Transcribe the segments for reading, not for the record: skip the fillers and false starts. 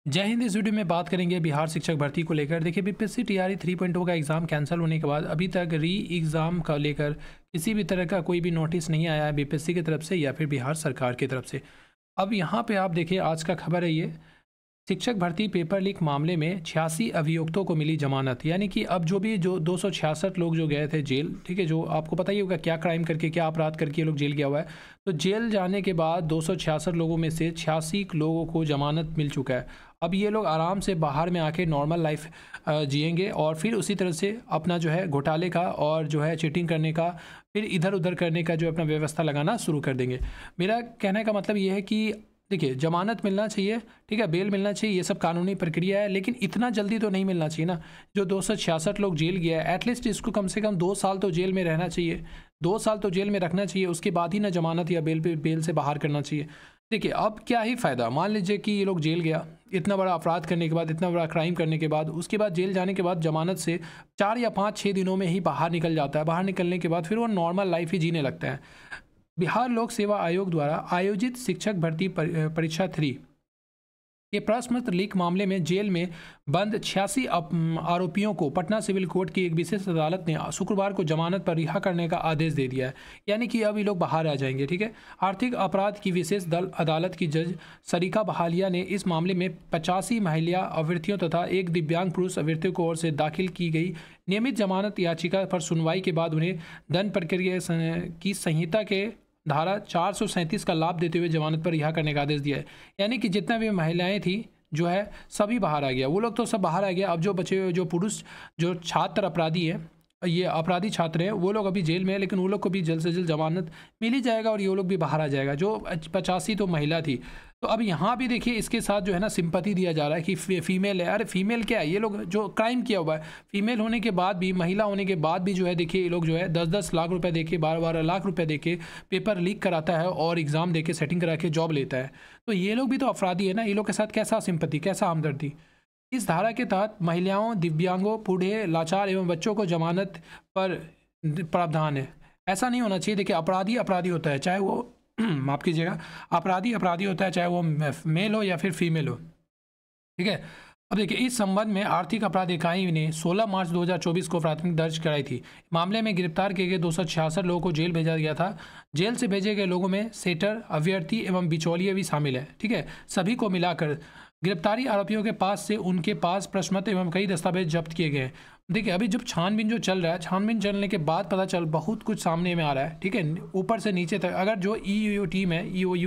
जय हिंद। इस वीडियो में बात करेंगे बिहार शिक्षक भर्ती को लेकर। देखिए, बीपीएससी टीआरई 3.0 का एग्ज़ाम कैंसिल होने के बाद अभी तक री एग्ज़ाम का लेकर किसी भी तरह का कोई भी नोटिस नहीं आया है बीपीएससी की तरफ से या फिर बिहार सरकार की तरफ से। अब यहाँ पे आप देखिए, आज का खबर है ये, शिक्षक भर्ती पेपर लीक मामले में 86 अभियुक्तों को मिली जमानत। यानी कि अब जो 266 लोग जो गए थे जेल, ठीक है, जो आपको पता ही होगा क्या क्राइम करके, क्या अपराध करके ये लोग जेल गया हुआ है। तो जेल जाने के बाद 266 लोगों में से 86 लोगों को जमानत मिल चुका है। अब ये लोग आराम से बाहर में आके नॉर्मल लाइफ जिएंगे और फिर उसी तरह से अपना जो है घोटाले का और जो है चीटिंग करने का, फिर इधर उधर करने का जो अपना व्यवस्था लगाना शुरू कर देंगे। मेरा कहने का मतलब ये है कि देखिए, जमानत मिलना चाहिए, ठीक है, बेल मिलना चाहिए, ये सब कानूनी प्रक्रिया है, लेकिन इतना जल्दी तो नहीं मिलना चाहिए ना। जो 266 लोग जेल गया है, एटलीस्ट इसको कम से कम 2 साल तो जेल में रहना चाहिए, 2 साल तो जेल में रखना चाहिए, उसके बाद ही ना जमानत या बेल से बाहर करना चाहिए। देखिए, अब क्या ही फ़ायदा, मान लीजिए कि ये लोग जेल गया, इतना बड़ा अपराध करने के बाद, इतना बड़ा क्राइम करने के बाद, उसके बाद जेल जाने के बाद जमानत से 4 या 5-6 दिनों में ही बाहर निकल जाता है। बाहर निकलने के बाद फिर वो नॉर्मल लाइफ ही जीने लगता है। बिहार लोक सेवा आयोग द्वारा आयोजित शिक्षक भर्ती परीक्षा 3 के प्रश्न पत्र लीक मामले में जेल में बंद 86 आरोपियों को पटना सिविल कोर्ट की एक विशेष अदालत ने शुक्रवार को जमानत पर रिहा करने का आदेश दे दिया है। यानी कि अब ये लोग बाहर आ जाएंगे, ठीक है। आर्थिक अपराध की विशेष दल अदालत की जज सरिका बहालिया ने इस मामले में 85 महिला अभ्यर्थियों तथा एक दिव्यांग पुरुष अभ्यर्थियों की ओर से दाखिल की गई नियमित जमानत याचिका पर सुनवाई के बाद उन्हें दंड प्रक्रिया की संहिता के धारा 437 का लाभ देते हुए जमानत पर रिहा करने का आदेश दिया है। यानी कि जितना भी महिलाएं थी जो है सभी बाहर आ गया, वो लोग तो सब बाहर आ गया। अब जो बचे हुए जो पुरुष जो छात्र अपराधी है, ये अपराधी छात्र हैं, वो लोग अभी जेल में है, लेकिन वो लोग को भी जल्द से जल्द जमानत मिल ही जाएगा और ये लोग भी बाहर आ जाएगा। जो 85 तो महिला थी, तो अब यहाँ भी देखिए इसके साथ जो है ना सिंपैथी दिया जा रहा है कि फीमेल है। अरे फीमेल क्या है, ये लोग जो क्राइम किया हुआ है, फीमेल होने के बाद भी, महिला होने के बाद भी जो है, देखिए ये लोग जो है 10-10 लाख रुपए देके, 12-12 लाख रुपए देके पेपर लीक कराता है और एग्ज़ाम देके सेटिंग करा के जॉब लेता है। तो ये लोग भी तो अपराधी है ना। ये लोग के साथ कैसा सिंपैथी, कैसा हमदर्दी। इस धारा के तहत महिलाओं, दिव्यांगों, बूढ़े, लाचार एवं बच्चों को जमानत पर प्रावधान है। ऐसा नहीं होना चाहिए। देखिए, अपराधी अपराधी होता है, चाहे वो माफ़ कीजिएगा, अपराधी अपराधी होता है, चाहे वो मेल हो या फिर फीमेल हो, ठीक है। अब देखिए, इस संबंध में आर्थिक अपराध इकाई ने 16 मार्च 2024 को प्राथमिक दर्ज कराई थी। मामले में गिरफ्तार किए गए 266 लोगों को जेल भेजा गया था। जेल से भेजे गए लोगों में सेटर, अभ्यर्थी एवं बिचौलिए भी शामिल है, ठीक है। सभी को मिलाकर गिरफ्तारी आरोपियों के पास से उनके पास प्रश्न पत्र एवं कई दस्तावेज जब्त किए गए। देखिए, अभी जब छानबीन जो चल रहा है, छानबीन चलने के बाद पता चल बहुत कुछ सामने में आ रहा है, ठीक है, ऊपर से नीचे तक। अगर जो ईओयू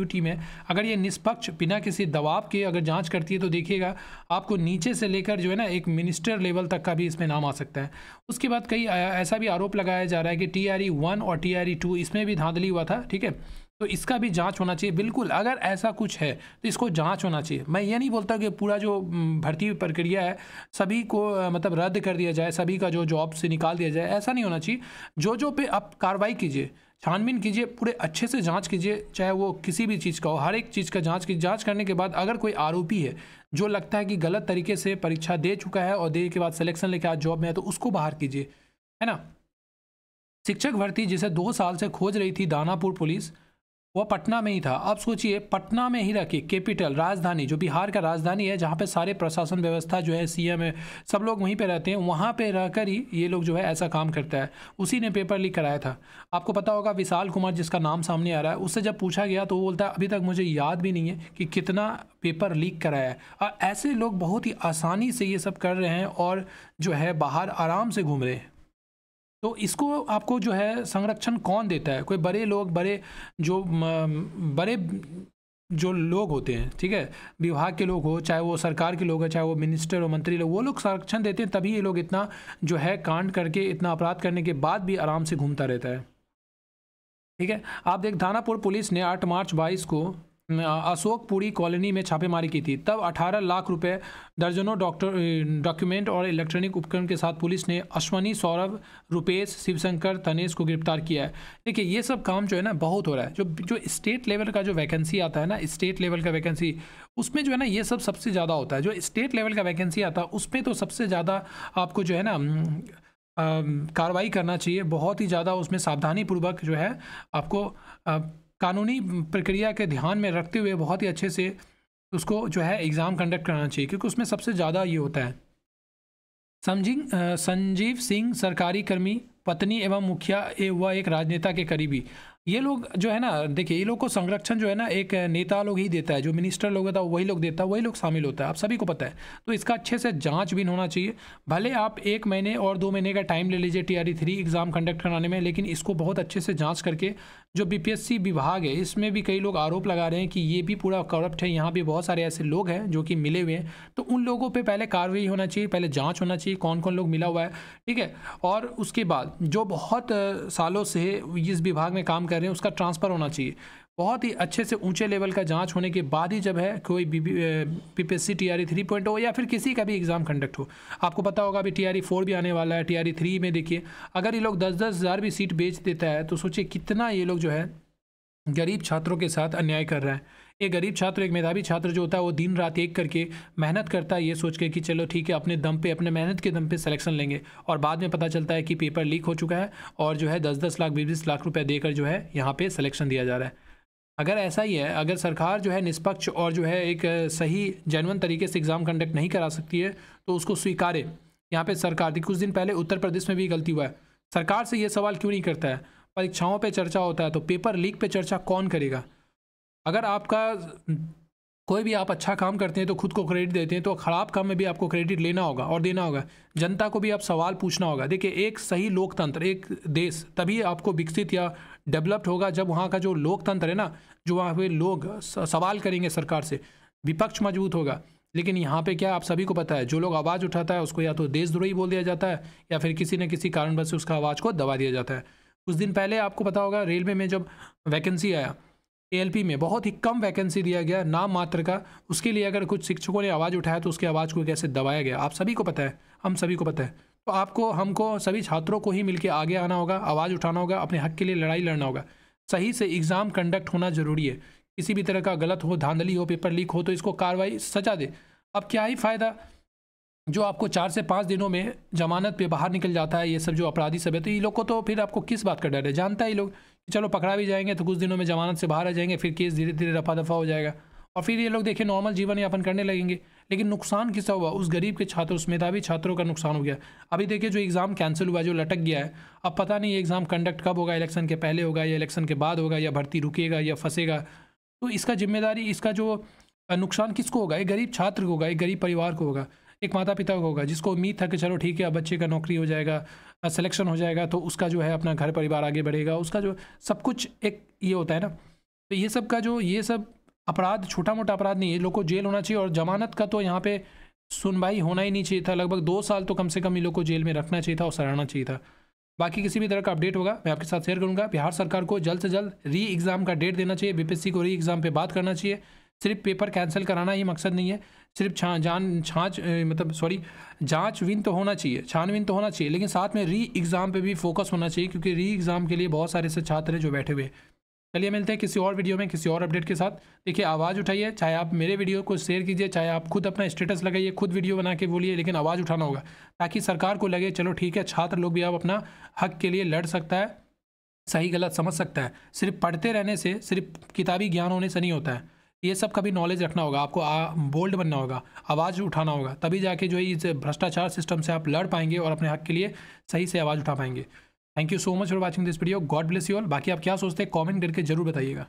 टीम है, अगर ये निष्पक्ष बिना किसी दबाव के अगर जांच करती है, तो देखिएगा आपको नीचे से लेकर जो है ना एक मिनिस्टर लेवल तक का भी इसमें नाम आ सकता है। उसके बाद कई ऐसा भी आरोप लगाया जा रहा है कि TRE 1 और TRE 2 इसमें भी धांधली हुआ था, ठीक है। तो इसका भी जांच होना चाहिए। बिल्कुल, अगर ऐसा कुछ है तो इसको जांच होना चाहिए। मैं ये नहीं बोलता कि पूरा जो भर्ती प्रक्रिया है सभी को मतलब रद्द कर दिया जाए, सभी का जो जॉब से निकाल दिया जाए, ऐसा नहीं होना चाहिए। जो पे आप कार्रवाई कीजिए, छानबीन कीजिए, पूरे अच्छे से जांच कीजिए, चाहे वो किसी भी चीज़ का हो, हर एक चीज़ का जांच की। जांच करने के बाद अगर कोई आरोपी है जो लगता है कि गलत तरीके से परीक्षा दे चुका है और देने के बाद सिलेक्शन लेके आज जॉब में है, तो उसको बाहर कीजिए, है ना। शिक्षक भर्ती जिसे 2 साल से खोज रही थी दानापुर पुलिस, वह पटना में ही था। अब सोचिए, पटना में ही रखी, कैपिटल, राजधानी, जो बिहार का राजधानी है, जहाँ पे सारे प्रशासन व्यवस्था जो है, CM है, सब लोग वहीं पे रहते हैं, वहाँ पे रहकर ही ये लोग जो है ऐसा काम करता है। उसी ने पेपर लीक कराया था। आपको पता होगा विशाल कुमार, जिसका नाम सामने आ रहा है, उससे जब पूछा गया तो वो बोलता है अभी तक मुझे याद भी नहीं है कि कितना पेपर लीक कराया है। और ऐसे लोग बहुत ही आसानी से ये सब कर रहे हैं और जो है बाहर आराम से घूम रहे हैं। तो इसको आपको जो है संरक्षण कौन देता है? कोई बड़े लोग, बड़े जो लोग होते हैं, ठीक है, विभाग के लोग हो, चाहे वो सरकार के लोग हैं, चाहे वो मिनिस्टर और मंत्री लोग, वो लोग संरक्षण देते हैं, तभी ये लोग इतना जो है कांड करके, इतना अपराध करने के बाद भी आराम से घूमता रहता है, ठीक है। आप देख, दानापुर पुलिस ने 8 मार्च 22 को अशोकपुरी कॉलोनी में छापेमारी की थी। तब 18 लाख रुपए, दर्जनों डॉक्यूमेंट और इलेक्ट्रॉनिक उपकरण के साथ पुलिस ने अश्वनी, सौरभ, रुपेश, शिवशंकर, तनेश को गिरफ्तार किया है। देखिए, ये सब काम जो है ना बहुत हो रहा है। जो स्टेट लेवल का जो वैकेंसी आता है ना, स्टेट लेवल का वैकेंसी, उसमें जो है ना ये सब सबसे ज़्यादा होता है। जो स्टेट लेवल का वैकेंसी आता है उसमें तो सबसे ज़्यादा आपको जो है ना कार्रवाई करना चाहिए। बहुत ही ज़्यादा उसमें सावधानीपूर्वक जो है आपको कानूनी प्रक्रिया के ध्यान में रखते हुए बहुत ही अच्छे से उसको जो है एग्ज़ाम कंडक्ट कराना चाहिए, क्योंकि उसमें सबसे ज़्यादा ये होता है। संजीव सिंह सरकारी कर्मी, पत्नी एवं मुखिया व एक राजनेता के करीबी, ये लोग जो है ना, देखिए ये लोग को संरक्षण जो है ना एक नेता लोग ही देता है, जो मिनिस्टर लोग होता है वही लोग देता है, वही लोग शामिल होता है, आप सभी को पता है। तो इसका अच्छे से जांच भी होना चाहिए। भले आप 1 महीने और 2 महीने का टाइम ले लीजिए TRE 3 एग्ज़ाम कंडक्ट कराने में, लेकिन इसको बहुत अच्छे से जाँच करके, जो BPSC विभाग है इसमें भी कई लोग आरोप लगा रहे हैं कि ये भी पूरा करप्ट है, यहाँ भी बहुत सारे ऐसे लोग हैं जो कि मिले हुए हैं, तो उन लोगों पे पहले कार्रवाई होना चाहिए, पहले जांच होना चाहिए कौन कौन लोग मिला हुआ है, ठीक है। और उसके बाद जो बहुत सालों से इस विभाग में काम कर रहे हैं उसका ट्रांसफ़र होना चाहिए। बहुत ही अच्छे से ऊंचे लेवल का जांच होने के बाद ही जब है कोई BPSC TRE 3.0 या फिर किसी का भी एग्ज़ाम कंडक्ट हो। आपको पता होगा अभी TRE 4 भी आने वाला है। TRE 3 में देखिए, अगर ये लोग 10-10 हज़ार भी सीट बेच देता है तो सोचिए कितना ये लोग जो है गरीब छात्रों के साथ अन्याय कर रहा है। एक गरीब छात्र, एक मेधावी छात्र जो होता है वो दिन रात एक करके मेहनत करता है, ये सोच के कि चलो ठीक है अपने दम पे, अपने मेहनत के दम पे सिलेक्शन लेंगे, और बाद में पता चलता है कि पेपर लीक हो चुका है और जो है 10-10 लाख 20-20 लाख रुपए देकर जो है यहाँ पे सिलेक्शन दिया जा रहा है। अगर ऐसा ही है, अगर सरकार जो है निष्पक्ष और जो है एक सही जेन्युइन तरीके से एग्ज़ाम कंडक्ट नहीं करा सकती है तो उसको स्वीकारे। यहाँ पे सरकार थी, कुछ दिन पहले उत्तर प्रदेश में भी गलती हुआ है, सरकार से ये सवाल क्यों नहीं करता है? परीक्षाओं पे चर्चा होता है तो पेपर लीक पे चर्चा कौन करेगा? अगर आपका कोई भी आप अच्छा काम करते हैं तो खुद को क्रेडिट देते हैं, तो ख़राब काम में भी आपको क्रेडिट लेना होगा और देना होगा। जनता को भी आप सवाल पूछना होगा। देखिए, एक सही लोकतंत्र, एक देश तभी आपको विकसित या डेवलप्ड होगा जब वहाँ का जो लोकतंत्र है ना, जो वहाँ पे लोग सवाल करेंगे सरकार से, विपक्ष मजबूत होगा। लेकिन यहाँ पे क्या आप सभी को पता है, जो लोग आवाज़ उठाता है उसको या तो देशद्रोही बोल दिया जाता है या फिर किसी न किसी कारणवश से उसका आवाज़ को दबा दिया जाता है। कुछ दिन पहले आपको पता होगा रेलवे में जब वैकेंसी आया, ALP में बहुत ही कम वैकेंसी दिया गया, नाम मात्र का, उसके लिए अगर कुछ शिक्षकों ने आवाज़ उठाया तो उसकी आवाज़ को कैसे दबाया गया, आप सभी को पता है, हम सभी को पता है। तो आपको, हमको, सभी छात्रों को ही मिलकर आगे आना होगा, आवाज़ उठाना होगा, अपने हक के लिए लड़ाई लड़ना होगा। सही से एग्ज़ाम कंडक्ट होना ज़रूरी है। किसी भी तरह का गलत हो, धांधली हो, पेपर लीक हो तो इसको कार्रवाई, सजा दे। अब क्या ही फ़ायदा जो आपको 4 से 5 दिनों में जमानत पे बाहर निकल जाता है, ये सब जो अपराधी सब है, तो ये लोग को तो फिर आपको किस बात का डर है? जानता है ये लोग कि चलो पकड़ा भी जाएंगे तो कुछ दिनों में जमानत से बाहर आ जाएंगे, फिर केस धीरे धीरे रफा दफा हो जाएगा और फिर ये लोग देखिए नॉर्मल जीवन यापन करने लगेंगे। लेकिन नुकसान किसका हुआ? उस गरीब के छात्र, उस मेधावी छात्रों का नुकसान हो गया। अभी देखिए जो एग्ज़ाम कैंसिल हुआ, जो लटक गया है, अब पता नहीं ये एग्ज़ाम कंडक्ट कब होगा, इलेक्शन के पहले होगा या इलेक्शन के बाद होगा, या भर्ती रुकेगा या फंसेगा। तो इसका जिम्मेदारी, इसका जो नुकसान किसको होगा? एक गरीब छात्र को होगा, एक गरीब परिवार को होगा, एक माता पिता को होगा, जिसको उम्मीद था कि चलो ठीक है अब बच्चे का नौकरी हो जाएगा, सिलेक्शन हो जाएगा तो उसका जो है अपना घर परिवार आगे बढ़ेगा, उसका जो सब कुछ एक ये होता है ना। तो ये सब का जो, ये सब अपराध छोटा मोटा अपराध नहीं है, लोग को जेल होना चाहिए। और जमानत का तो यहाँ पे सुनवाई होना ही नहीं चाहिए था, लगभग 2 साल तो कम से कम इन लोग को जेल में रखना चाहिए था और सराहना चाहिए था। बाकी किसी भी तरह का अपडेट होगा मैं आपके साथ शेयर करूँगा। बिहार सरकार को जल्द से जल्द री एग्ज़ाम का डेट देना चाहिए, BPSC को री एग्ज़ाम पे बात करना चाहिए। सिर्फ पेपर कैंसिल कराना ही मकसद नहीं है, सिर्फ जांचवीन तो होना चाहिए, छानवीन तो होना चाहिए, लेकिन साथ में री एग्ज़ाम पे भी फोकस होना चाहिए, क्योंकि री एग्ज़ाम के लिए बहुत सारे ऐसे छात्र हैं जो बैठे हुए। चलिए मिलते हैं किसी और वीडियो में, किसी और अपडेट के साथ। देखिए, आवाज़ उठाइए, चाहे आप मेरे वीडियो को शेयर कीजिए, चाहे आप खुद अपना स्टेटस लगाइए, खुद वीडियो बना के बोलिए, लेकिन आवाज़ उठाना होगा ताकि सरकार को लगे चलो ठीक है, छात्र लोग भी अब अपना हक के लिए लड़ सकता है, सही गलत समझ सकता है। सिर्फ पढ़ते रहने से, सिर्फ किताबी ज्ञान होने से नहीं होता है, ये सब का भी नॉलेज रखना होगा आपको, बोल्ड बनना होगा, आवाज़ उठाना होगा, तभी जाके जो है इस भ्रष्टाचार सिस्टम से आप लड़ पाएंगे और अपने हक के लिए सही से आवाज़ उठा पाएंगे। Thank you so much for watching this video. God bless you all. बाकी आप क्या सोचते हैं कमेंट करके जरूर बताइएगा।